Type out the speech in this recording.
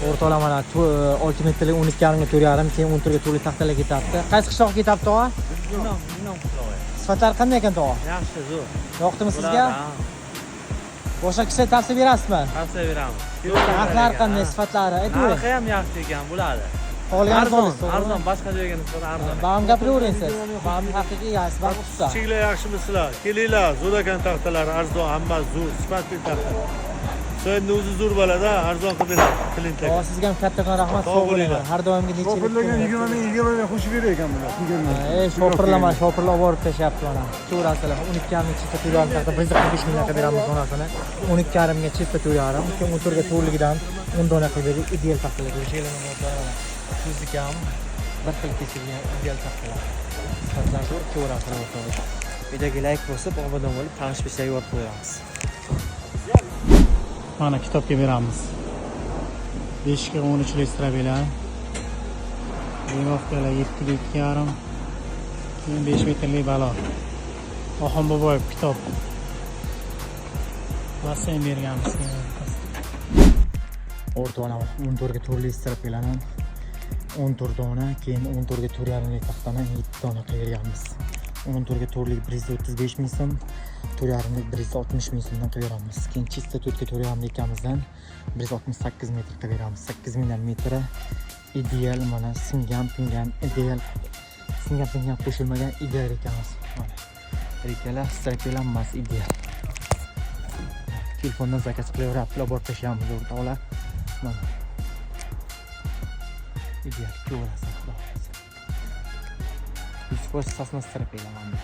O'rtalama 6 metrlik 12,5 4,5, keyin 10 turga turli taxtalar ketyapti. Qaysi qishloqqa ketyapti tog'a? Minom qilay. Sifatlari qanday ekan tog'a? Yaxshi, zo'r. Yoqdimi sizga? Boshqa kishiga tavsiya berasizmi? Tavsiya beraman. Narxlari qanday, sifatlari aytavering. Narxi ham yaxshi ekan, bo'ladi. Arzon, boshqa joyga nisbatan arzon. Ba'm gapiravering siz. Ba'm haqiqiy egasi, ba'm usta. Kichiklar yaxshimisizlar? Kelinglar, zo'r ekan taxtalar, arzon, hammasi zo'r, sifatli taxta. So'yni o'zi zo'r bo'ladi, arzon qilinglar, klintlar. Sizga ham kattakon rahmat, sog' bo'linglar. Har doimgi necha Shopirlarga 20 ming qo'shib berar ekan bular. Shopirlar olib tashyapti mana. Ko'rasizlar, 12,5 chista to'ylar taxta 145 mingga beramiz donasini. 12,5 ga chista to'ylar, keyin 10 turga to'rligidan 10 dona qilib berdik. Ideal taxtalar. Tuzlik ham bir xil kesilgan ideal taxtalar. Sifatlar zo'r, ko'rasizlar o'rtoqlar. Videoga like bosib, obuna bo'lib, tanishib yuborib qo'yamiz. Mana kitobga beramiz. 5 ga 13 strabellar. Limovkalar 7 ga 2,5. Keyin 5 metrlik balon. Oxon Boboyev kitob. Basseyn berganmiz. O'rtalama 10 turga turli strabellarni 10 tur dona, keyin 10 turga 4,5 taxtani 7 dona qilib berganmiz. 10 turga turlik 135 ming so'm, 4,5lik 160 ming so'mdan qilib beramiz. Keyin chista 4 ga 4,5 ekamizdan 168 metr qilib beramiz. 8 mingdan metri ideal, mana singan ideal. Singan qo'shilmagan ideal ekanmiz. Mana rekalar, strakelar emas ideal. Telefondan zakaz qilaverib, olib tashlamiz o'rtoqlar. Mana ideal, ko'rasiz. 100% sasna strakelar mana.